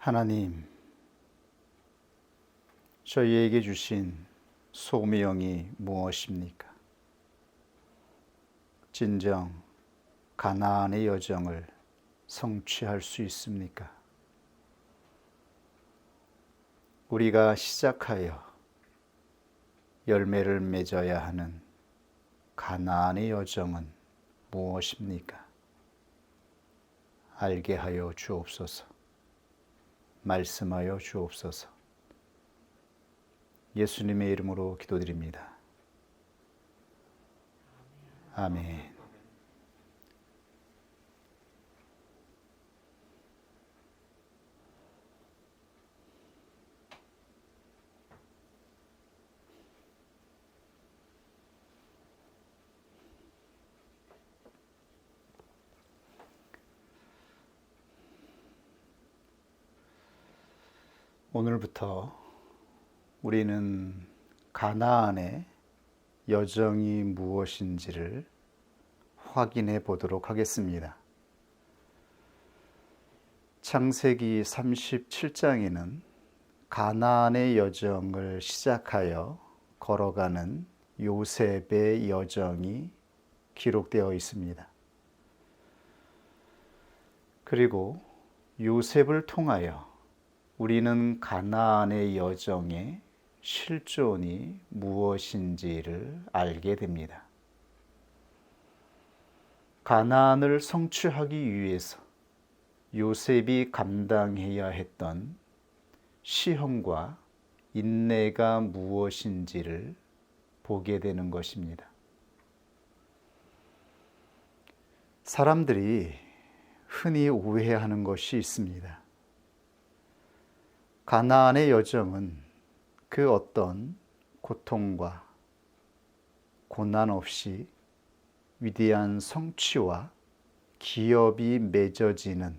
하나님, 저희에게 주신 소명이 무엇입니까? 진정 가나안의 여정을 성취할 수 있습니까? 우리가 시작하여 열매를 맺어야 하는 가나안의 여정은 무엇입니까? 알게 하여 주옵소서. 말씀하여 주옵소서. 예수님의 이름으로 기도드립니다. 아멘. 오늘부터 우리는 가나안의 여정이 무엇인지를 확인해 보도록 하겠습니다. 창세기 37장에는 가나안의 여정을 시작하여 걸어가는 요셉의 여정이 기록되어 있습니다. 그리고 요셉을 통하여 우리는 가나안의 여정의 실존이 무엇인지를 알게 됩니다. 가나안을 성취하기 위해서 요셉이 감당해야 했던 시험과 인내가 무엇인지를 보게 되는 것입니다. 사람들이 흔히 오해하는 것이 있습니다. 가나안의 여정은 그 어떤 고통과 고난 없이 위대한 성취와 기업이 맺어지는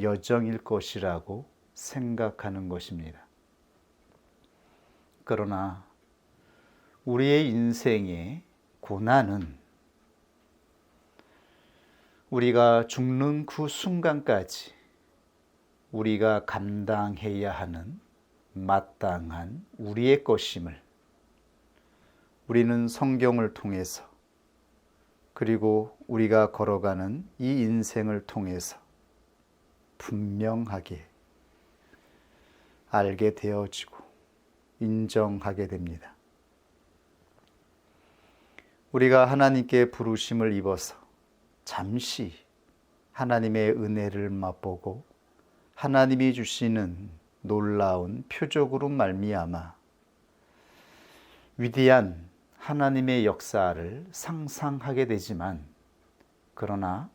여정일 것이라고 생각하는 것입니다. 그러나 우리의 인생의 고난은 우리가 죽는 그 순간까지 우리가 감당해야 하는 마땅한 우리의 것임을 우리는 성경을 통해서 그리고 우리가 걸어가는 이 인생을 통해서 분명하게 알게 되어지고 인정하게 됩니다. 우리가 하나님께 부르심을 입어서 잠시 하나님의 은혜를 맛보고 하나님이 주시는 놀라운 표적으로 말미암아 위대한 하나님의 역사를 상상하게 되지만, 그러나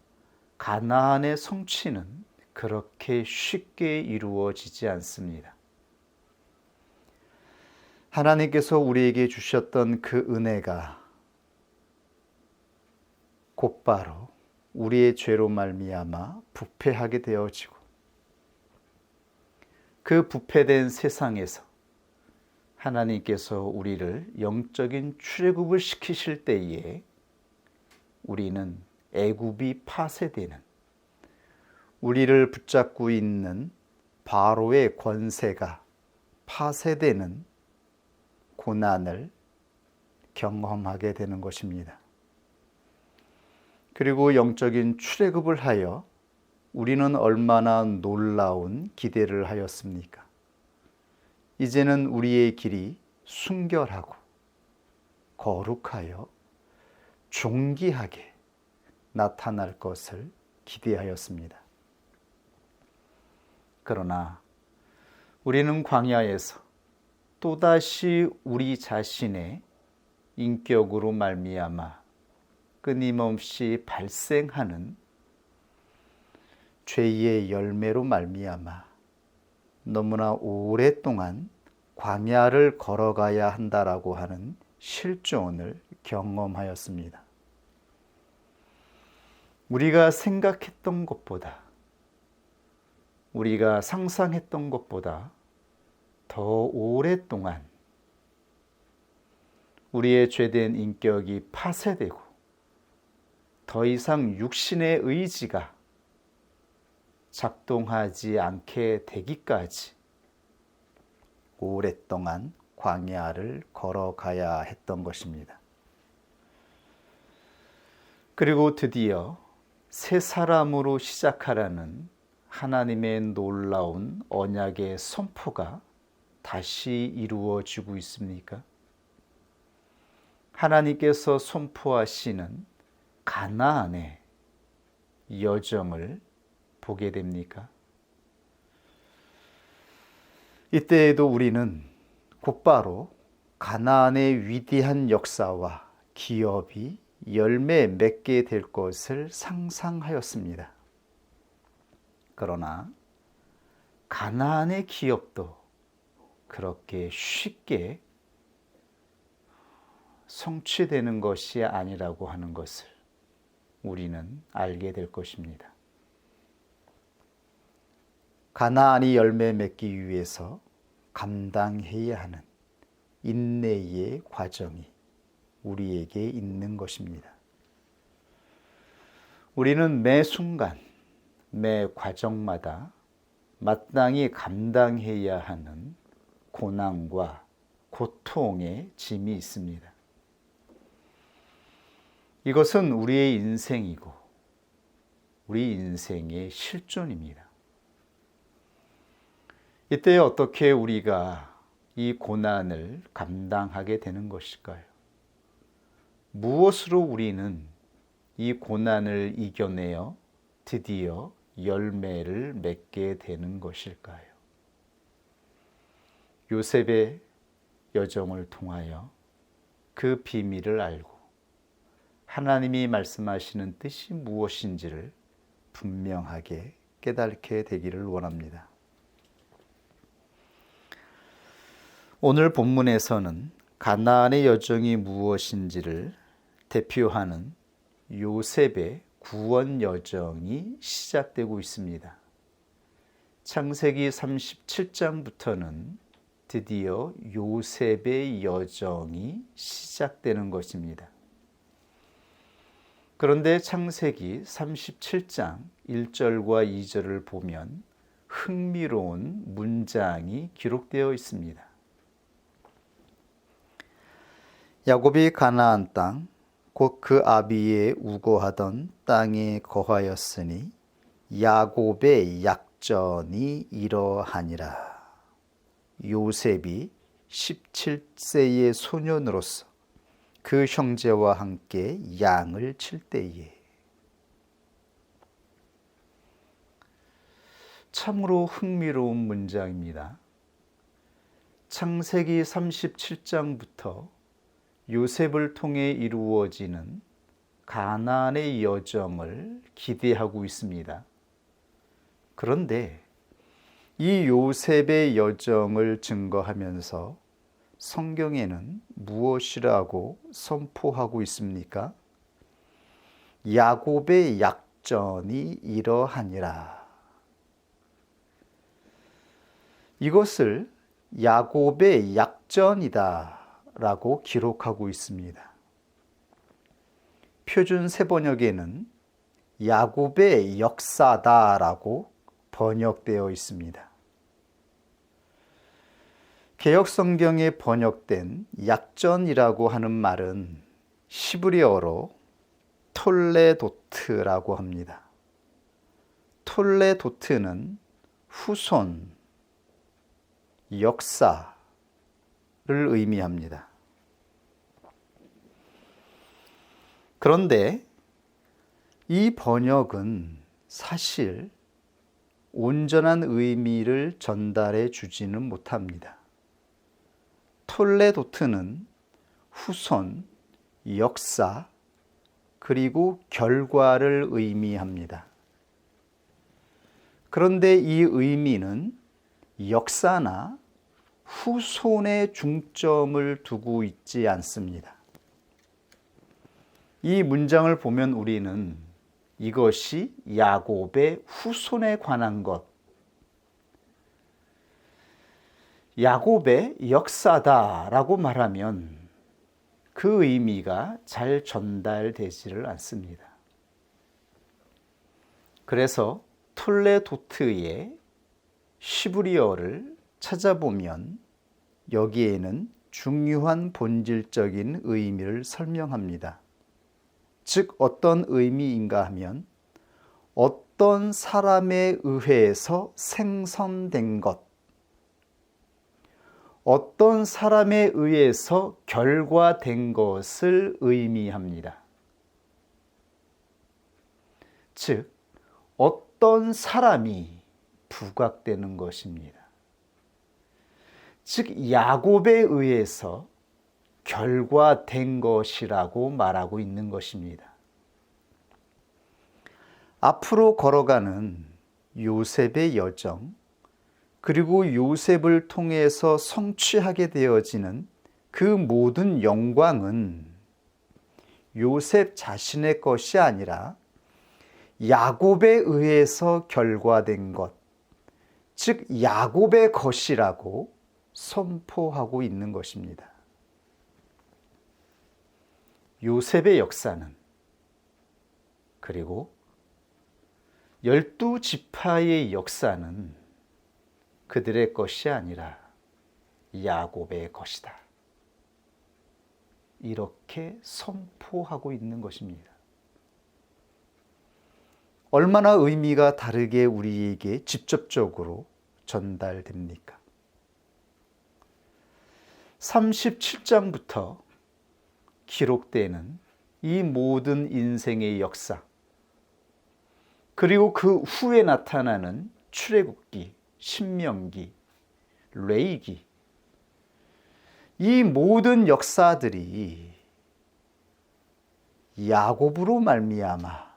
가나안의 성취는 그렇게 쉽게 이루어지지 않습니다. 하나님께서 우리에게 주셨던 그 은혜가 곧바로 우리의 죄로 말미암아 부패하게 되어지고, 그 부패된 세상에서 하나님께서 우리를 영적인 출애굽을 시키실 때에 우리는 애굽이 파쇄되는, 우리를 붙잡고 있는 바로의 권세가 파쇄되는 고난을 경험하게 되는 것입니다. 그리고 영적인 출애굽을 하여 우리는 얼마나 놀라운 기대를 하였습니까? 이제는 우리의 길이 순결하고 거룩하여 존귀하게 나타날 것을 기대하였습니다. 그러나 우리는 광야에서 또다시 우리 자신의 인격으로 말미암아 끊임없이 발생하는 죄의 열매로 말미암아 너무나 오랫동안 광야를 걸어가야 한다라고 하는 실존을 경험하였습니다. 우리가 생각했던 것보다, 우리가 상상했던 것보다 더 오랫동안 우리의 죄된 인격이 파쇄되고 더 이상 육신의 의지가 작동하지 않게 되기까지 오랫동안 광야를 걸어가야 했던 것입니다. 그리고 드디어 새 사람으로 시작하라는 하나님의 놀라운 언약의 선포가 다시 이루어지고 있습니까? 하나님께서 선포하시는 가나안의 여정을 보게 됩니까? 이때에도 우리는 곧바로 가나안의 위대한 역사와 기업이 열매 맺게 될 것을 상상하였습니다. 그러나 가나안의 기업도 그렇게 쉽게 성취되는 것이 아니라고 하는 것을 우리는 알게 될 것입니다. 가나안이 열매 맺기 위해서 감당해야 하는 인내의 과정이 우리에게 있는 것입니다. 우리는 매 순간, 매 과정마다 마땅히 감당해야 하는 고난과 고통의 짐이 있습니다. 이것은 우리의 인생이고 우리 인생의 실존입니다. 이때 어떻게 우리가 이 고난을 감당하게 되는 것일까요? 무엇으로 우리는 이 고난을 이겨내어 드디어 열매를 맺게 되는 것일까요? 요셉의 여정을 통하여 그 비밀을 알고 하나님이 말씀하시는 뜻이 무엇인지를 분명하게 깨닫게 되기를 원합니다. 오늘 본문에서는 가나안의 여정이 무엇인지를 대표하는 요셉의 구원 여정이 시작되고 있습니다. 창세기 37장부터는 드디어 요셉의 여정이 시작되는 것입니다. 그런데 창세기 37장 1절과 2절을 보면 흥미로운 문장이 기록되어 있습니다. 야곱이 가나안 땅, 곧 그 아비의 우거하던 땅에 거하였으니 야곱의 약전이 이러하니라. 요셉이 17세의 소년으로서 그 형제와 함께 양을 칠 때에. 참으로 흥미로운 문장입니다. 창세기 37장부터 요셉을 통해 이루어지는 가나안의 여정을 기대하고 있습니다. 그런데 이 요셉의 여정을 증거하면서 성경에는 무엇이라고 선포하고 있습니까? 야곱의 약전이 이러하니라. 이것을 야곱의 약전이다 라고 기록하고 있습니다. 표준 세번역에는 야곱의 역사다 라고 번역되어 있습니다. 개역성경에 번역된 약전이라고 하는 말은 시브리어로 톨레도트라고 합니다. 톨레도트는 후손, 역사를 의미합니다. 그런데 이 번역은 사실 온전한 의미를 전달해 주지는 못합니다. 톨레도트는 후손, 역사, 그리고 결과를 의미합니다. 그런데 이 의미는 역사나 후손에 중점을 두고 있지 않습니다. 이 문장을 보면 우리는 이것이 야곱의 후손에 관한 것, 야곱의 역사다라고 말하면 그 의미가 잘 전달되지를 않습니다. 그래서 톨레도트의 시브리어를 찾아보면 여기에는 중요한 본질적인 의미를 설명합니다. 즉 어떤 의미인가 하면 어떤 사람에 의해서 생성된 것, 어떤 사람에 의해서 결과된 것을 의미합니다. 즉 어떤 사람이 부각되는 것입니다. 즉 야곱에 의해서 결과된 것이라고 말하고 있는 것입니다. 앞으로 걸어가는 요셉의 여정, 그리고 요셉을 통해서 성취하게 되어지는 그 모든 영광은 요셉 자신의 것이 아니라 야곱에 의해서 결과된 것, 즉 야곱의 것이라고 선포하고 있는 것입니다. 요셉의 역사는 그리고 12지파의 역사는 그들의 것이 아니라 야곱의 것이다. 이렇게 선포하고 있는 것입니다. 얼마나 의미가 다르게 우리에게 직접적으로 전달됩니까? 37장부터 기록되는 이 모든 인생의 역사, 그리고 그 후에 나타나는 출애굽기, 신명기, 레위기, 이 모든 역사들이 야곱으로 말미암아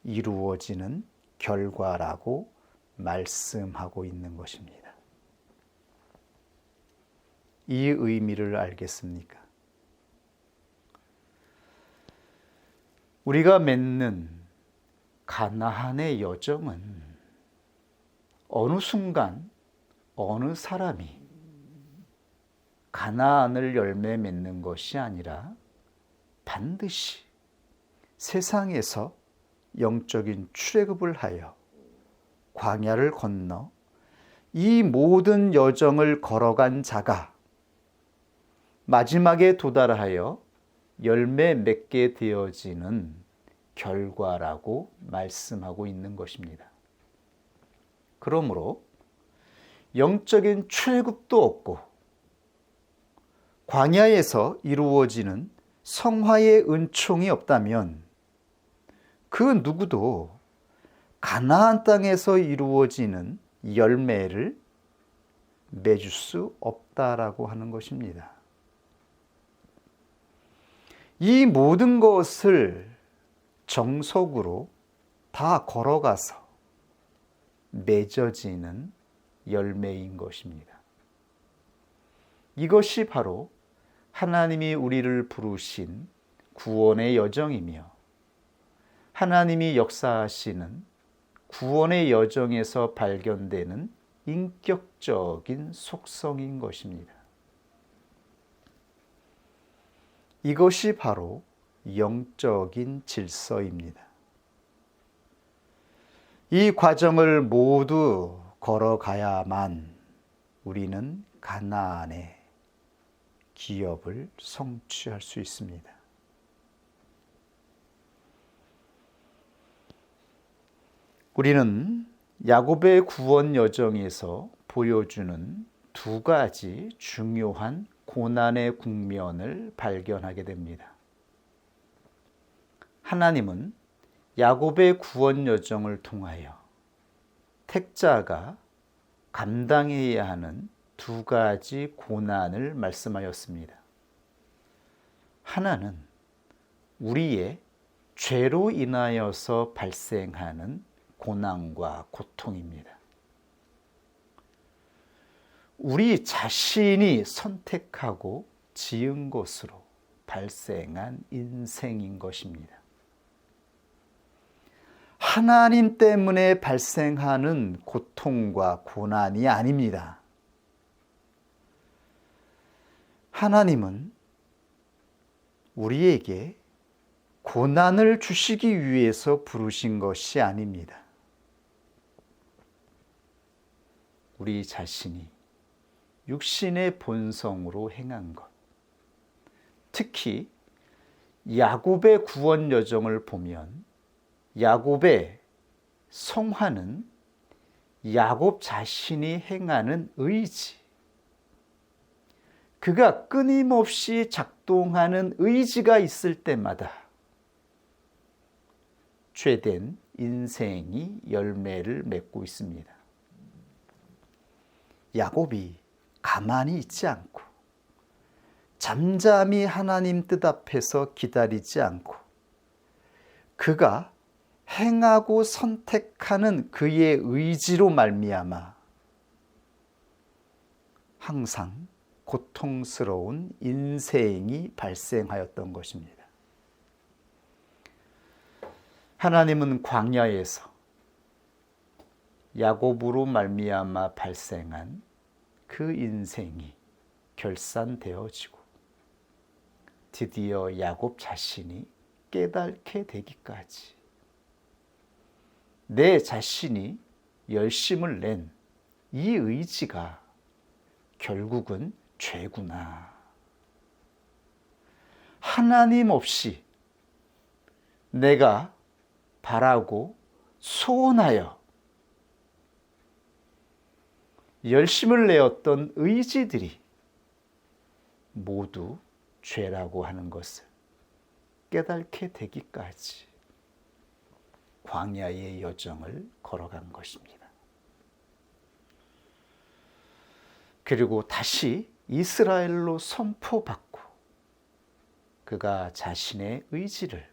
이루어지는 결과라고 말씀하고 있는 것입니다. 이 의미를 알겠습니까? 우리가 맺는 가나안의 여정은 어느 순간 어느 사람이 가나안을 열매 맺는 것이 아니라 반드시 세상에서 영적인 출애굽을 하여 광야를 건너 이 모든 여정을 걸어간 자가 마지막에 도달하여 열매 맺게 되어지는 결과라고 말씀하고 있는 것입니다. 그러므로 영적인 출애굽도 없고 광야에서 이루어지는 성화의 은총이 없다면 그 누구도 가나안 땅에서 이루어지는 열매를 맺을 수 없다라고 하는 것입니다. 이 모든 것을 정석으로 다 걸어가서 맺어지는 열매인 것입니다. 이것이 바로 하나님이 우리를 부르신 구원의 여정이며 하나님이 역사하시는 구원의 여정에서 발견되는 인격적인 속성인 것입니다. 이것이 바로 영적인 질서입니다. 이 과정을 모두 걸어가야만 우리는 가나안의 기업을 성취할 수 있습니다. 우리는 야곱의 구원 여정에서 보여주는 두 가지 중요한 고난의 국면을 발견하게 됩니다. 하나님은 야곱의 구원 여정을 통하여 택자가 감당해야 하는 두 가지 고난을 말씀하였습니다. 하나는 우리의 죄로 인하여서 발생하는 고난과 고통입니다. 우리 자신이 선택하고 지은 것으로 발생한 인생인 것입니다. 하나님 때문에 발생하는 고통과 고난이 아닙니다. 하나님은 우리에게 고난을 주시기 위해서 부르신 것이 아닙니다. 우리 자신이 육신의 본성으로 행한 것, 특히 야곱의 구원 여정을 보면 야곱의 성화는 야곱 자신이 행하는 의지, 그가 끊임없이 작동하는 의지가 있을 때마다 죄된 인생이 열매를 맺고 있습니다. 야곱이 가만히 있지 않고 잠잠히 하나님 뜻 앞에서 기다리지 않고 그가 행하고 선택하는 그의 의지로 말미암아 항상 고통스러운 인생이 발생하였던 것입니다. 하나님은 광야에서 야곱으로 말미암아 발생한 그 인생이 결산되어지고 드디어 야곱 자신이 깨닫게 되기까지 내 자신이 열심을 낸 이 의지가 결국은 죄구나. 하나님 없이 내가 바라고 소원하여 열심을 내었던 의지들이 모두 죄라고 하는 것을 깨닫게 되기까지 광야의 여정을 걸어간 것입니다. 그리고 다시 이스라엘로 선포받고 그가 자신의 의지를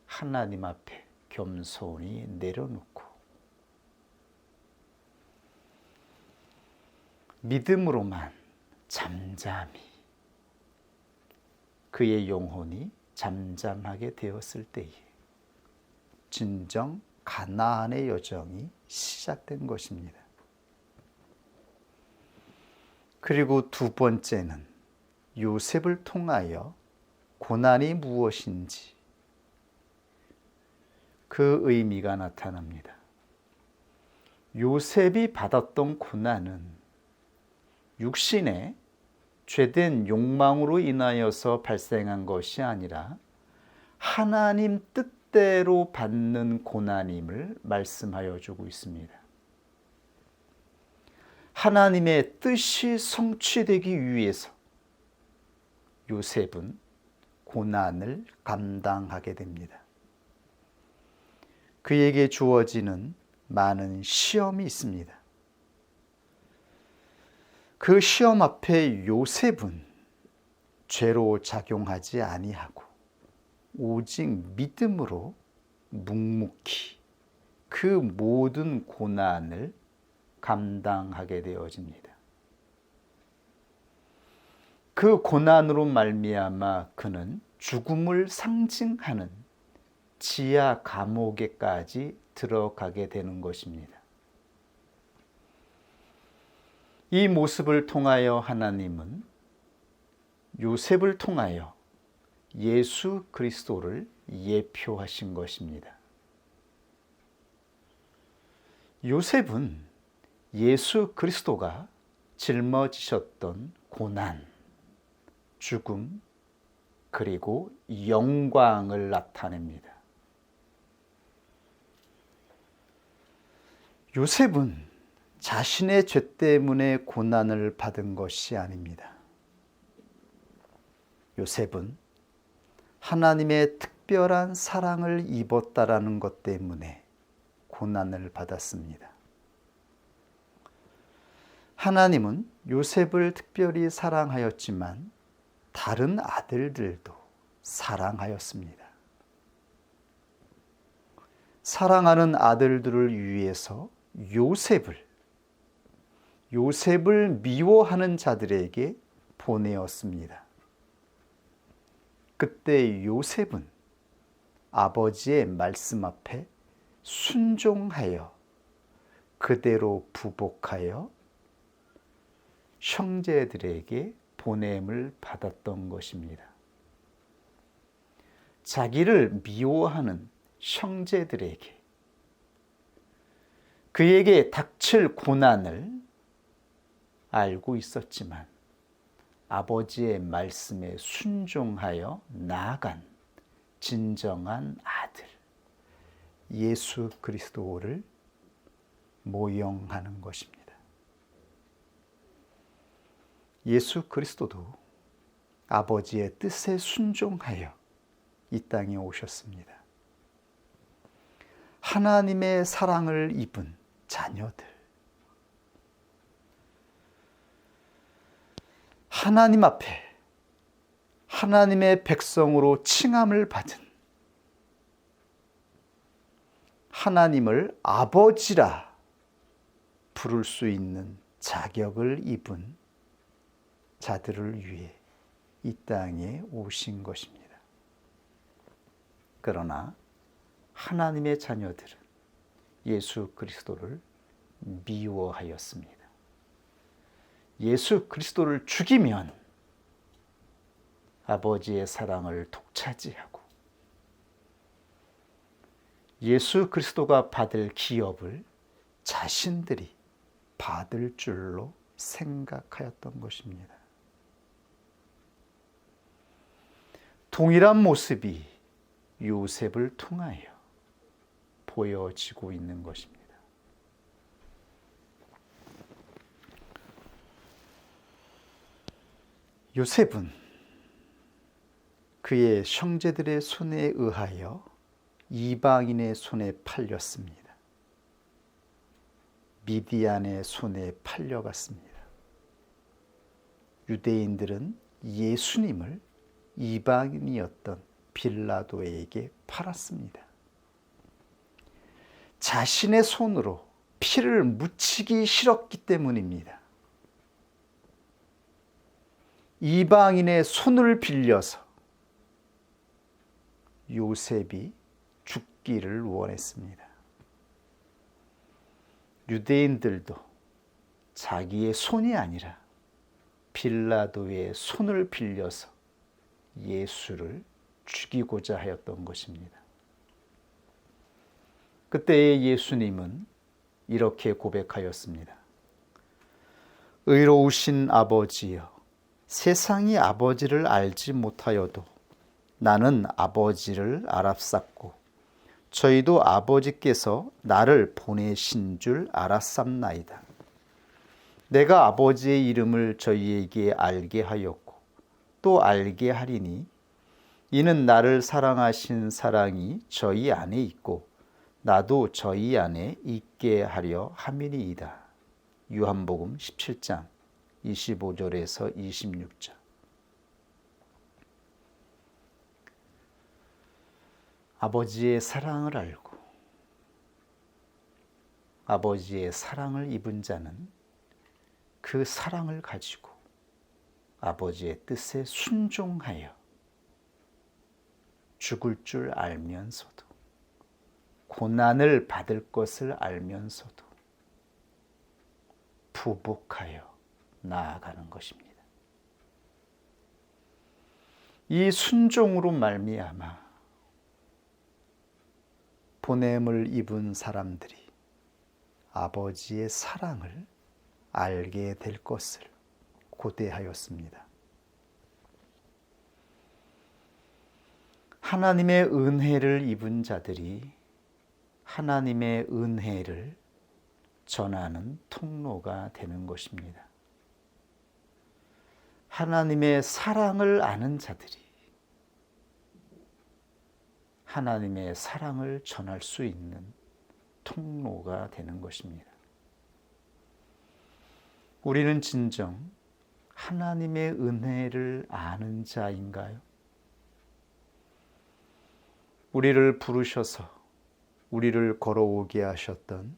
하나님 앞에 겸손히 내려놓고 믿음으로만 잠잠히 그의 영혼이 잠잠하게 되었을 때에 진정 가나안의 여정이 시작된 것입니다. 그리고 두 번째는 요셉을 통하여 고난이 무엇인지 그 의미가 나타납니다. 요셉이 받았던 고난은 육신의 죄된 욕망으로 인하여서 발생한 것이 아니라 하나님 뜻대로 받는 고난임을 말씀하여 주고 있습니다. 하나님의 뜻이 성취되기 위해서 요셉은 고난을 감당하게 됩니다. 그에게 주어지는 많은 시험이 있습니다. 그 시험 앞에 요셉은 죄로 작용하지 아니하고 오직 믿음으로 묵묵히 그 모든 고난을 감당하게 되어집니다. 그 고난으로 말미암아 그는 죽음을 상징하는 지하 감옥에까지 들어가게 되는 것입니다. 이 모습을 통하여 하나님은 요셉을 통하여 예수 그리스도를 예표하신 것입니다. 요셉은 예수 그리스도가 짊어지셨던 고난, 죽음, 그리고 영광을 나타냅니다. 요셉은 자신의 죄 때문에 고난을 받은 것이 아닙니다. 요셉은 하나님의 특별한 사랑을 입었다라는 것 때문에 고난을 받았습니다. 하나님은 요셉을 특별히 사랑하였지만 다른 아들들도 사랑하였습니다. 사랑하는 아들들을 위해서 요셉을 미워하는 자들에게 보내었습니다. 그때 요셉은 아버지의 말씀 앞에 순종하여 그대로 부복하여 형제들에게 보냄을 받았던 것입니다. 자기를 미워하는 형제들에게 그에게 닥칠 고난을 알고 있었지만 아버지의 말씀에 순종하여 나아간 진정한 아들 예수 그리스도를 모형하는 것입니다. 예수 그리스도도 아버지의 뜻에 순종하여 이 땅에 오셨습니다. 하나님의 사랑을 입은 자녀들, 하나님 앞에 하나님의 백성으로 칭함을 받은, 하나님을 아버지라 부를 수 있는 자격을 입은 자들을 위해 이 땅에 오신 것입니다. 그러나 하나님의 자녀들은 예수 그리스도를 미워하였습니다. 예수 그리스도를 죽이면 아버지의 사랑을 독차지하고 예수 그리스도가 받을 기업을 자신들이 받을 줄로 생각하였던 것입니다. 동일한 모습이 요셉을 통하여 보여지고 있는 것입니다. 요셉은 그의 형제들의 손에 의하여 이방인의 손에 팔렸습니다. 미디안의 손에 팔려갔습니다. 유대인들은 예수님을 이방인이었던 빌라도에게 팔았습니다. 자신의 손으로 피를 묻히기 싫었기 때문입니다. 이방인의 손을 빌려서 요셉이 죽기를 원했습니다. 유대인들도 자기의 손이 아니라 빌라도의 손을 빌려서 예수를 죽이고자 하였던 것입니다. 그때의 예수님은 이렇게 고백하였습니다. 의로우신 아버지여, 세상이 아버지를 알지 못하여도 나는 아버지를 알았사고 저희도 아버지께서 나를 보내신 줄 알았삼나이다. 내가 아버지의 이름을 저희에게 알게 하였고 또 알게 하리니 이는 나를 사랑하신 사랑이 저희 안에 있고 나도 저희 안에 있게 하려 함이니이다. 요한복음 17장 25절에서 26절. 아버지의 사랑을 알고 아버지의 사랑을 입은 자는 그 사랑을 가지고 아버지의 뜻에 순종하여 죽을 줄 알면서도 고난을 받을 것을 알면서도 부복하여 나아가는 것입니다. 이 순종으로 말미암아 보냄을 입은 사람들이 아버지의 사랑을 알게 될 것을 고대하였습니다. 하나님의 은혜를 입은 자들이 하나님의 은혜를 전하는 통로가 되는 것입니다. 하나님의 사랑을 아는 자들이 하나님의 사랑을 전할 수 있는 통로가 되는 것입니다. 우리는 진정 하나님의 은혜를 아는 자인가요? 우리를 부르셔서 우리를 걸어오게 하셨던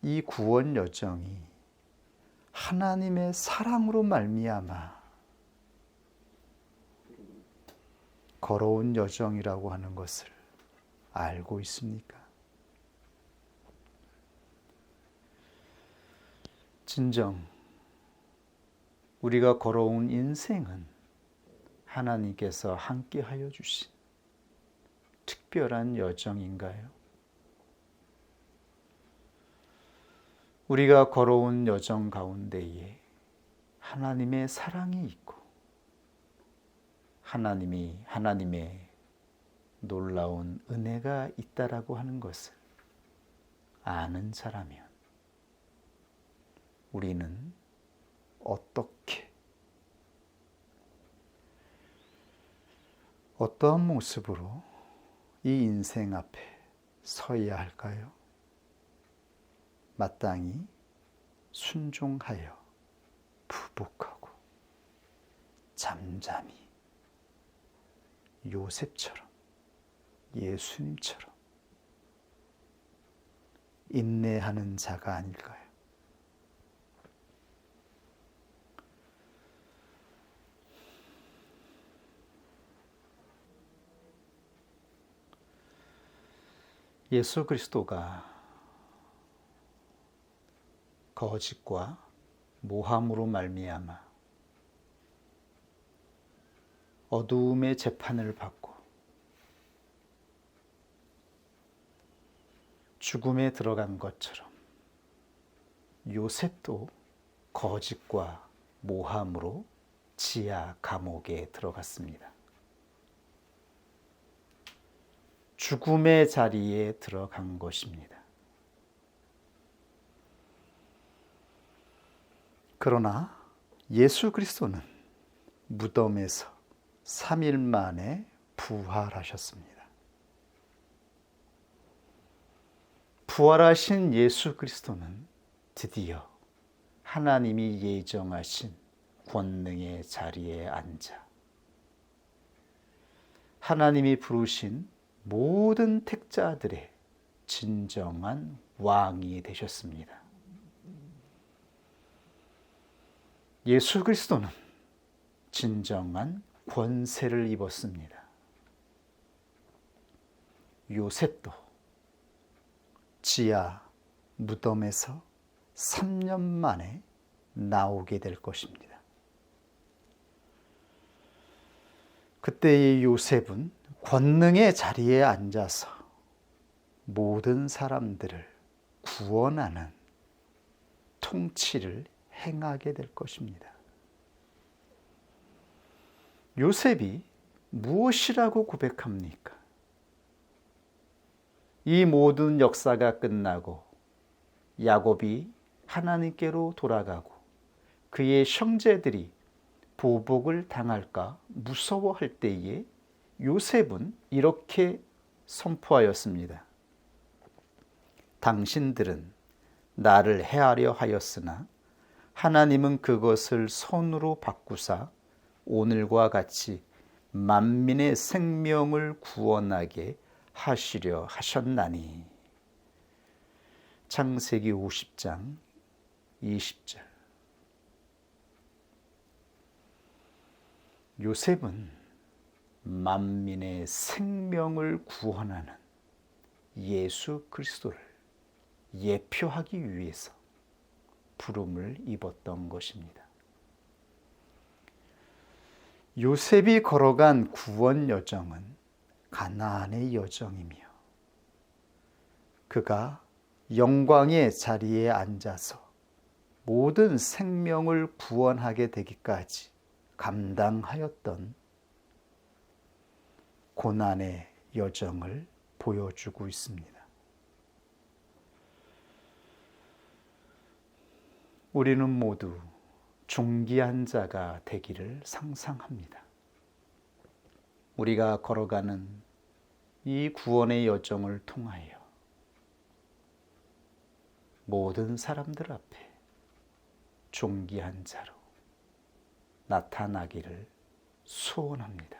이 구원 여정이 하나님의 사랑으로 말미암아 걸어온 여정이라고 하는 것을 알고 있습니까? 진정 우리가 걸어온 인생은 하나님께서 함께하여 주신 특별한 여정인가요? 우리가 걸어온 여정 가운데에 하나님의 사랑이 있고 하나님의 놀라운 은혜가 있다라고 하는 것을 아는 자라면 우리는 어떠한 모습으로 이 인생 앞에 서야 할까요? 마땅히 순종하여 부복하고 잠잠히 요셉처럼 예수님처럼 인내하는 자가 아닐까요? 예수 그리스도가 거짓과 모함으로 말미암아 어두움의 재판을 받고 죽음에 들어간 것처럼 요셉도 거짓과 모함으로 지하 감옥에 들어갔습니다. 죽음의 자리에 들어간 것입니다. 그러나 예수 그리스도는 무덤에서 3일 만에 부활하셨습니다. 부활하신 예수 그리스도는 드디어 하나님이 예정하신 권능의 자리에 앉아 하나님이 부르신 모든 택자들의 진정한 왕이 되셨습니다. 예수 그리스도는 진정한 권세를 입었습니다. 요셉도 지하 무덤에서 3년 만에 나오게 될 것입니다. 그때의 요셉은 권능의 자리에 앉아서 모든 사람들을 구원하는 통치를 행하게 될 것입니다. 요셉이 무엇이라고 고백합니까? 이 모든 역사가 끝나고 야곱이 하나님께로 돌아가고 그의 형제들이 보복을 당할까 무서워할 때에 요셉은 이렇게 선포하였습니다. 당신들은 나를 해하려 하였으나 하나님은 그것을 선으로 바꾸사 오늘과 같이 만민의 생명을 구원하게 하시려 하셨나니. 창세기 50장 20절. 요셉은 만민의 생명을 구원하는 예수 그리스도를 예표하기 위해서 부름을 입었던 것입니다. 요셉이 걸어간 구원 여정은 가나안의 여정이며 그가 영광의 자리에 앉아서 모든 생명을 구원하게 되기까지 감당하였던 고난의 여정을 보여주고 있습니다. 우리는 모두 존귀한 자가 되기를 상상합니다. 우리가 걸어가는 이 구원의 여정을 통하여 모든 사람들 앞에 존귀한 자로 나타나기를 소원합니다.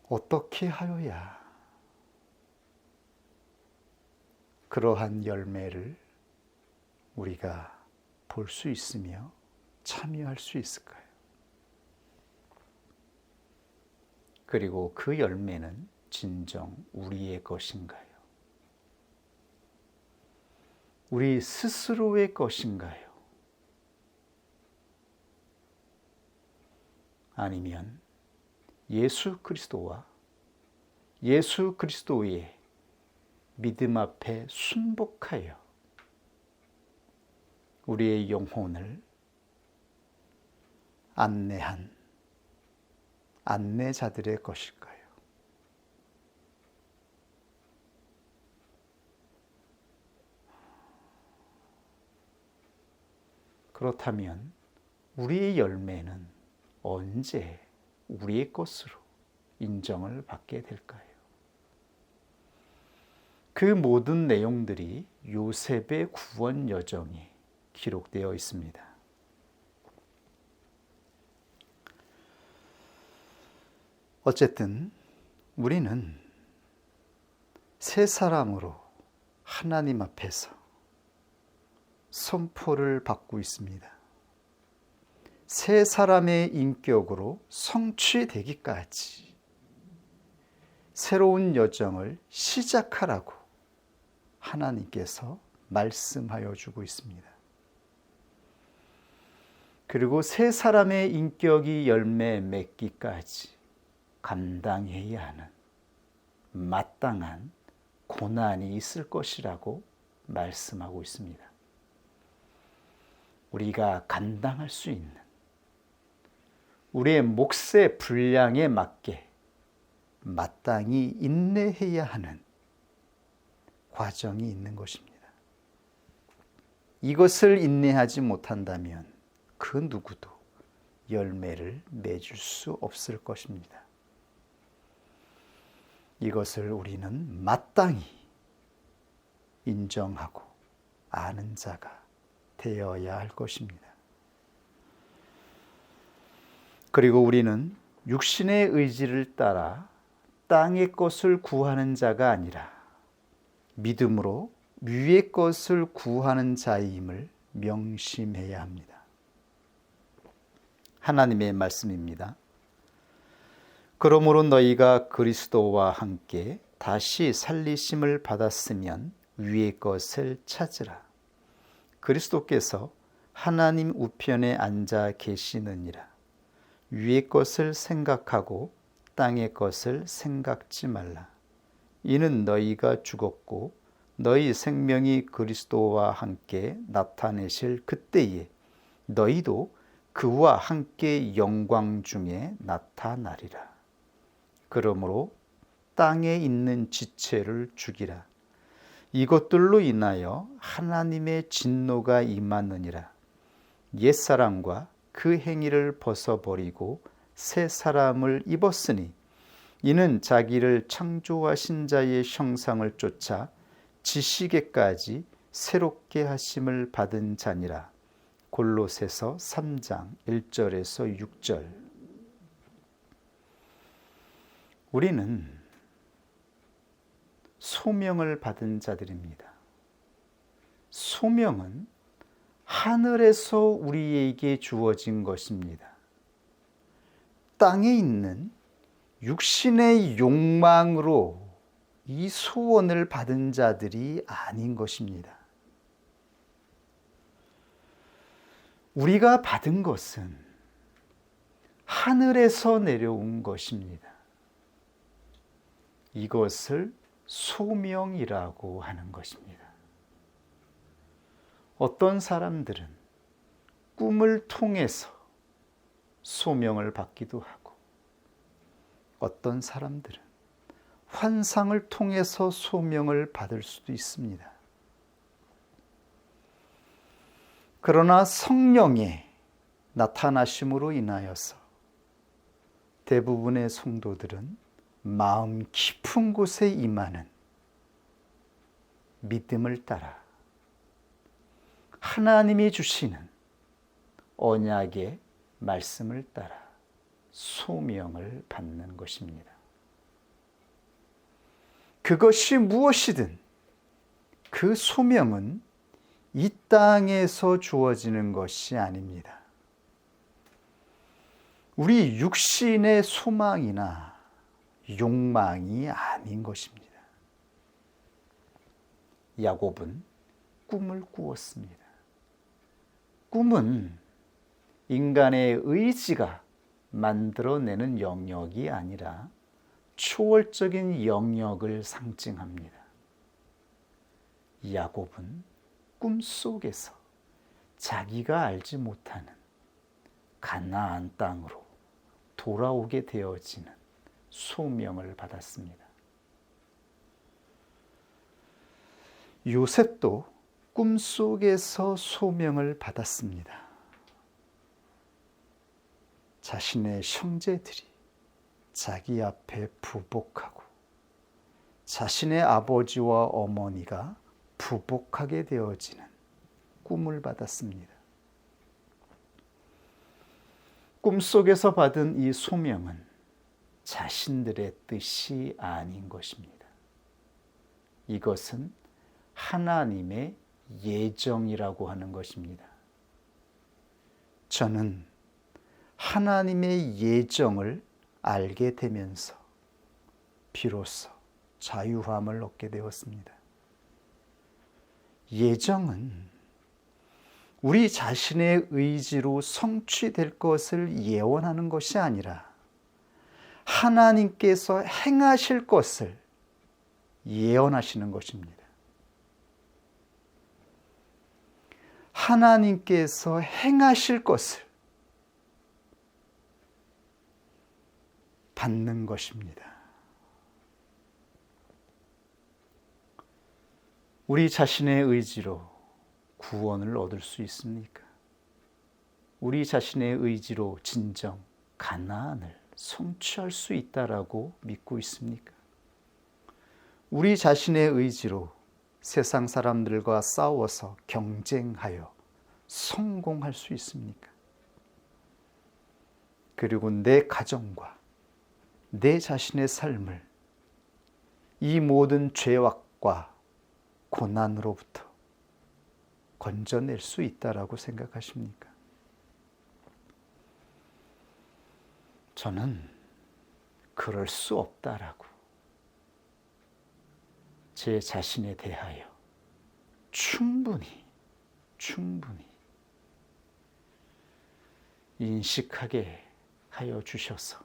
어떻게 하여야 그러한 열매를 우리가 볼 수 있으며 참여할 수 있을까요? 그리고 그 열매는 진정 우리의 것인가요? 우리 스스로의 것인가요? 아니면 예수 그리스도와 예수 그리스도의 믿음 앞에 순복하여 우리의 영혼을 안내한 안내자들의 것일까요? 그렇다면 우리의 열매는 언제 우리의 것으로 인정을 받게 될까요? 그 모든 내용들이 요셉의 구원 여정에 기록되어 있습니다. 어쨌든 우리는 새 사람으로 하나님 앞에서 선포를 받고 있습니다. 새 사람의 인격으로 성취되기까지 새로운 여정을 시작하라고 하나님께서 말씀하여 주고 있습니다. 그리고 새 사람의 인격이 열매 맺기까지 감당해야 하는 마땅한 고난이 있을 것이라고 말씀하고 있습니다. 우리가 감당할 수 있는 우리의 몫의 분량에 맞게 마땅히 인내해야 하는 과정이 있는 것입니다. 이것을 인내하지 못한다면 그 누구도 열매를 맺을 수 없을 것입니다. 이것을 우리는 마땅히 인정하고 아는 자가 되어야 할 것입니다. 그리고 우리는 육신의 의지를 따라 땅의 것을 구하는 자가 아니라 믿음으로 위의 것을 구하는 자임을 명심해야 합니다. 하나님의 말씀입니다. 그러므로 너희가 그리스도와 함께 다시 살리심을 받았으면 위의 것을 찾으라. 그리스도께서 하나님 우편에 앉아 계시느니라. 위의 것을 생각하고 땅의 것을 생각지 말라. 이는 너희가 죽었고 너희 생명이 그리스도와 함께 나타내실 그때에 너희도 그와 함께 영광 중에 나타나리라. 그러므로 땅에 있는 지체를 죽이라. 이것들로 인하여 하나님의 진노가 임하느니라. 옛사람과 그 행위를 벗어버리고 새 사람을 입었으니 이는 자기를 창조하신 자의 형상을 쫓아 지시게까지 새롭게 하심을 받은 자니라. 골로새서 3장 1절에서 6절. 우리는 소명을 받은 자들입니다. 소명은 하늘에서 우리에게 주어진 것입니다. 땅에 있는 육신의 욕망으로 이 소원을 받은 자들이 아닌 것입니다. 우리가 받은 것은 하늘에서 내려온 것입니다. 이것을 소명이라고 하는 것입니다. 어떤 사람들은 꿈을 통해서 소명을 받기도 하고 어떤 사람들은 환상을 통해서 소명을 받을 수도 있습니다. 그러나 성령의 나타나심으로 인하여서 대부분의 성도들은 마음 깊은 곳에 임하는 믿음을 따라 하나님이 주시는 언약의 말씀을 따라 소명을 받는 것입니다. 그것이 무엇이든 그 소명은 이 땅에서 주어지는 것이 아닙니다. 우리 육신의 소망이나 욕망이 아닌 것입니다. 야곱은 꿈을 꾸었습니다. 꿈은 인간의 의지가 만들어내는 영역이 아니라 초월적인 영역을 상징합니다. 야곱은 꿈속에서 자기가 알지 못하는 가나안 땅으로 돌아오게 되어지는 소명을 받았습니다. 요셉도 꿈속에서 소명을 받았습니다. 자신의 형제들이 자기 앞에 부복하고 자신의 아버지와 어머니가 부복하게 되어지는 꿈을 받았습니다. 꿈속에서 받은 이 소명은 자신들의 뜻이 아닌 것입니다. 이것은 하나님의 예정이라고 하는 것입니다. 저는 하나님의 예정을 알게 되면서 비로소 자유함을 얻게 되었습니다. 예정은 우리 자신의 의지로 성취될 것을 예언하는 것이 아니라 하나님께서 행하실 것을 예언하시는 것입니다. 하나님께서 행하실 것을 받는 것입니다. 우리 자신의 의지로 구원을 얻을 수 있습니까? 우리 자신의 의지로 진정 가나안을 성취할 수 있다라고 믿고 있습니까? 우리 자신의 의지로 세상 사람들과 싸워서 경쟁하여 성공할 수 있습니까? 그리고 내 가정과 내 자신의 삶을 이 모든 죄악과 고난으로부터 건져낼 수 있다라고 생각하십니까? 저는 그럴 수 없다라고 제 자신에 대하여 충분히 인식하게 하여 주셔서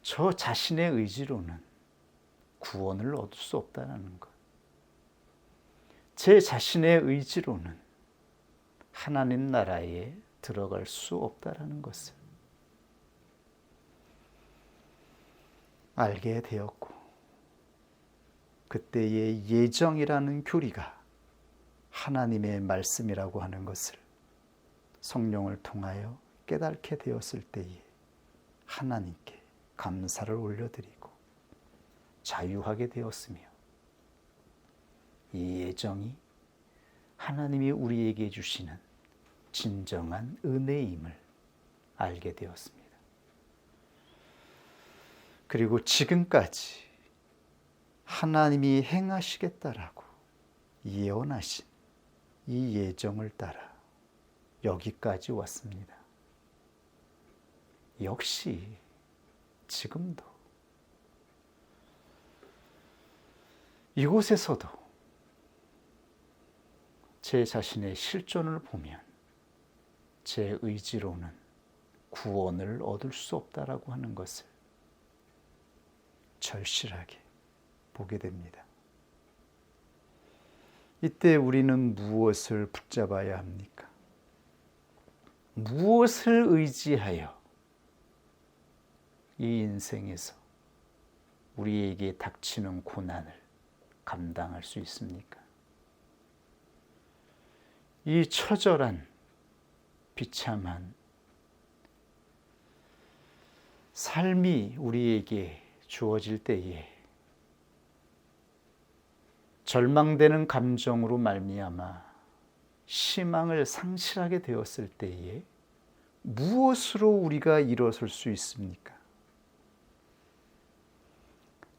저 자신의 의지로는 구원을 얻을 수 없다는 것, 제 자신의 의지로는 하나님 나라에 들어갈 수 없다는 것을 알게 되었고, 그때의 예정이라는 교리가 하나님의 말씀이라고 하는 것을 성령을 통하여 깨닫게 되었을 때에 하나님께 감사를 올려드리고 자유하게 되었으며, 이 예정이 하나님이 우리에게 주시는 진정한 은혜임을 알게 되었습니다. 그리고 지금까지 하나님이 행하시겠다라고 예언하신 이 예정을 따라 여기까지 왔습니다. 역시 지금도 이곳에서도 제 자신의 실존을 보면 제 의지로는 구원을 얻을 수 없다라고 하는 것을 절실하게 보게 됩니다. 이때 우리는 무엇을 붙잡아야 합니까? 무엇을 의지하여 이 인생에서 우리에게 닥치는 고난을 감당할 수 있습니까? 이 처절한 비참한 삶이 우리에게 주어질 때에 절망되는 감정으로 말미암아 희망을 상실하게 되었을 때에 무엇으로 우리가 일어설 수 있습니까?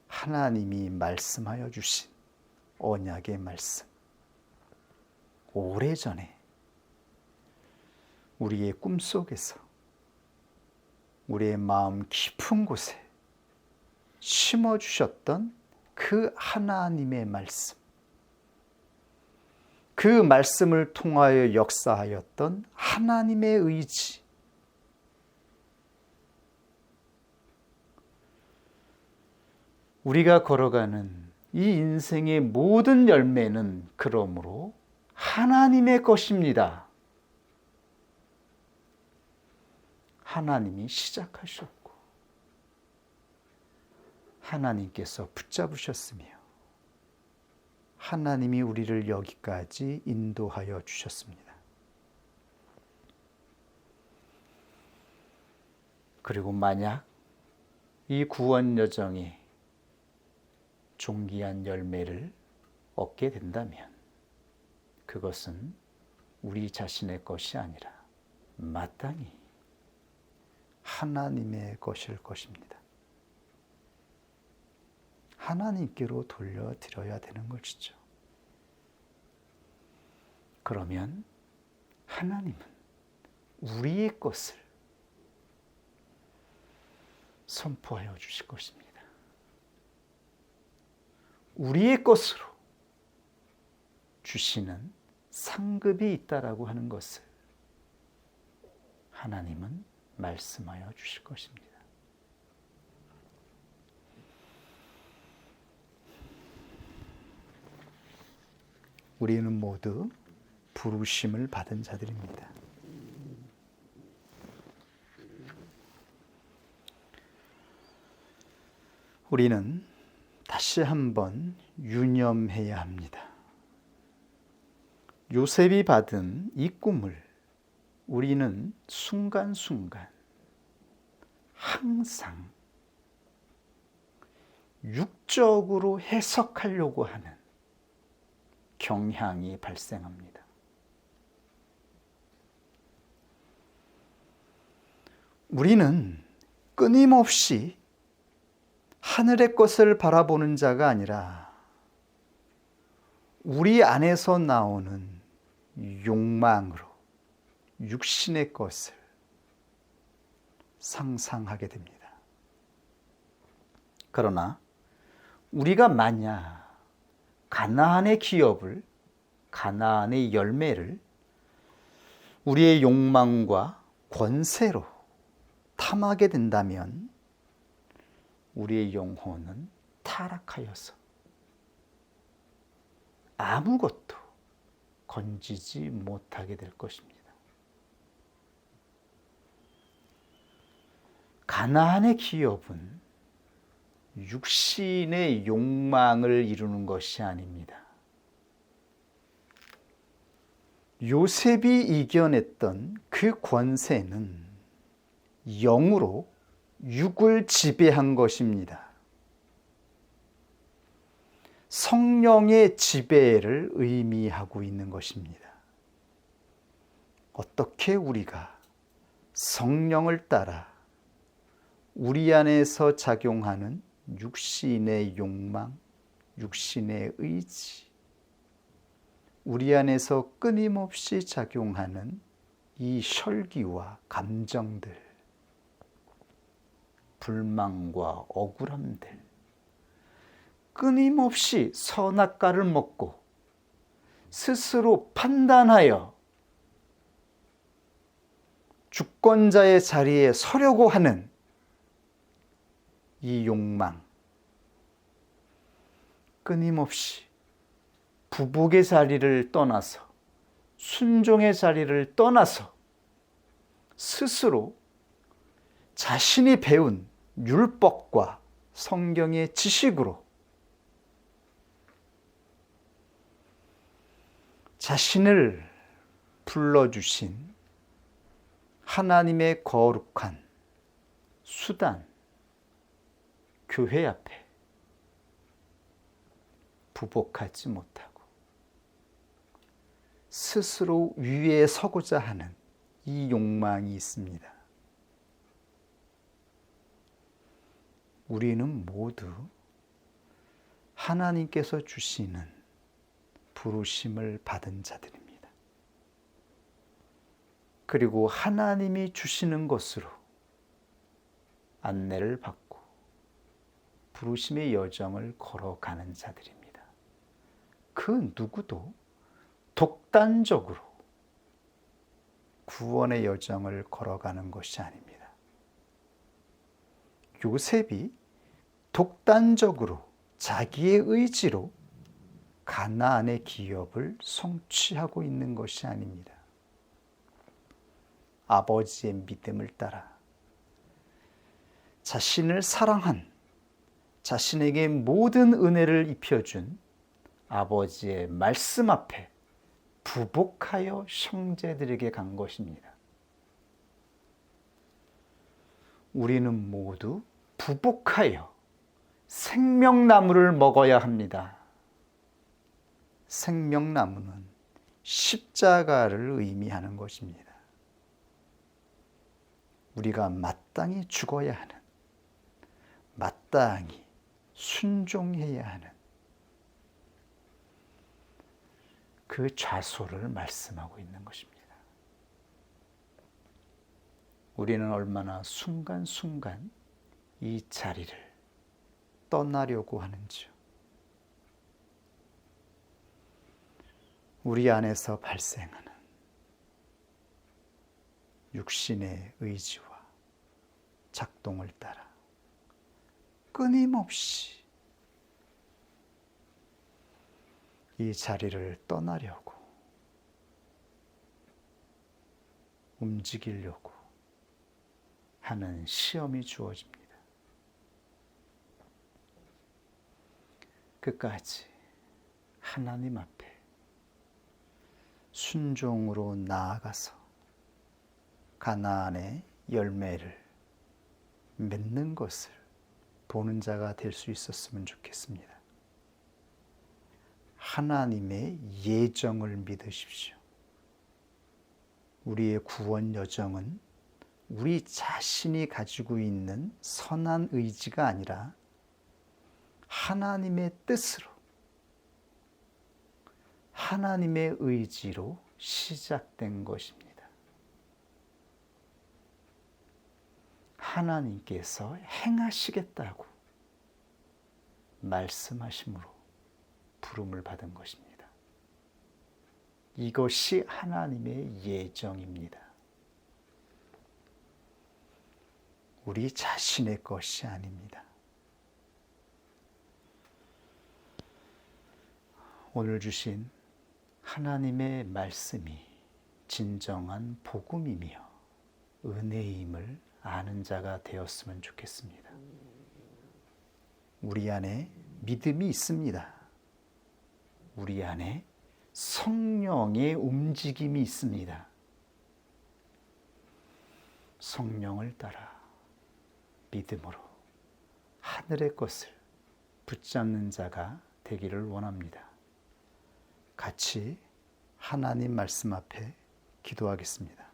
하나님이 말씀하여 주신 언약의 말씀, 오래전에 우리의 꿈속에서 우리의 마음 깊은 곳에 심어주셨던 그 하나님의 말씀, 그 말씀을 통하여 역사하였던 하나님의 의지, 우리가 걸어가는 이 인생의 모든 열매는 그러므로 하나님의 것입니다. 하나님이 시작하셨고 하나님께서 붙잡으셨으며 하나님이 우리를 여기까지 인도하여 주셨습니다. 그리고 만약 이 구원 여정이 존귀한 열매를 얻게 된다면 그것은 우리 자신의 것이 아니라 마땅히 하나님의 것일 것입니다. 하나님께로 돌려드려야 되는 것이죠. 그러면 하나님은 우리의 것을 선포하여 주실 것입니다. 우리의 것으로 주시는 상급이 있다라고 하는 것을 하나님은 말씀하여 주실 것입니다. 우리는 모두 부르심을 받은 자들입니다. 우리는 다시 한번 유념해야 합니다. 요셉이 받은 이 꿈을 우리는 순간순간 항상 육적으로 해석하려고 하는 경향이 발생합니다. 우리는 끊임없이 하늘의 것을 바라보는 자가 아니라 우리 안에서 나오는 욕망으로 육신의 것을 상상하게 됩니다. 그러나 우리가 만약 가나안의 기업을, 가나안의 열매를 우리의 욕망과 권세로 탐하게 된다면 우리의 영혼은 타락하여서 아무것도 건지지 못하게 될 것입니다. 가나안의 기업은 육신의 욕망을 이루는 것이 아닙니다. 요셉이 이겨냈던 그 권세는 영으로 육을 지배한 것입니다. 성령의 지배를 의미하고 있는 것입니다. 어떻게 우리가 성령을 따라 우리 안에서 작용하는 육신의 욕망, 육신의 의지, 우리 안에서 끊임없이 작용하는 이 혈기와 감정들, 불만과 억울함들, 끊임없이 선악과를 먹고 스스로 판단하여 주권자의 자리에 서려고 하는 이 욕망, 끊임없이 부복의 자리를 떠나서 순종의 자리를 떠나서 스스로 자신이 배운 율법과 성경의 지식으로 자신을 불러주신 하나님의 거룩한 수단, 교회 앞에 부복하지 못하고 스스로 위에 서고자 하는 이 욕망이 있습니다. 우리는 모두 하나님께서 주시는 부르심을 받은 자들입니다. 그리고 하나님이 주시는 것으로 안내를 받고 부르심의 여정을 걸어가는 자들입니다. 그 누구도 독단적으로 구원의 여정을 걸어가는 것이 아닙니다. 요셉이 독단적으로 자기의 의지로 가나안의 기업을 성취하고 있는 것이 아닙니다. 아버지의 믿음을 따라 자신을 사랑한, 자신에게 모든 은혜를 입혀준 아버지의 말씀 앞에 부복하여 형제들에게 간 것입니다. 우리는 모두 부복하여 생명나무를 먹어야 합니다. 생명나무는 십자가를 의미하는 것입니다. 우리가 마땅히 죽어야 하는, 마땅히 순종해야 하는 그 좌소를 말씀하고 있는 것입니다. 우리는 얼마나 순간순간 이 자리를 떠나려고 하는지요. 우리 안에서 발생하는 육신의 의지와 작동을 따라 끊임없이 이 자리를 떠나려고, 움직이려고 하는 시험이 주어집니다. 끝까지 하나님 앞에 순종으로 나아가서 가나안의 열매를 맺는 것을 보는 자가 될 수 있었으면 좋겠습니다. 하나님의 예정을 믿으십시오. 우리의 구원 여정은 우리 자신이 가지고 있는 선한 의지가 아니라 하나님의 뜻으로, 하나님의 의지로 시작된 것입니다. 하나님께서 행하시겠다고 말씀하심으로 부름을 받은 것입니다. 이것이 하나님의 예정입니다. 우리 자신의 것이 아닙니다. 오늘 주신 하나님의 말씀이 진정한 복음이며 은혜임을 아는 자가 되었으면 좋겠습니다. 우리 안에 믿음이 있습니다. 우리 안에 성령의 움직임이 있습니다. 성령을 따라 믿음으로 하늘의 것을 붙잡는 자가 되기를 원합니다. 같이 하나님 말씀 앞에 기도하겠습니다.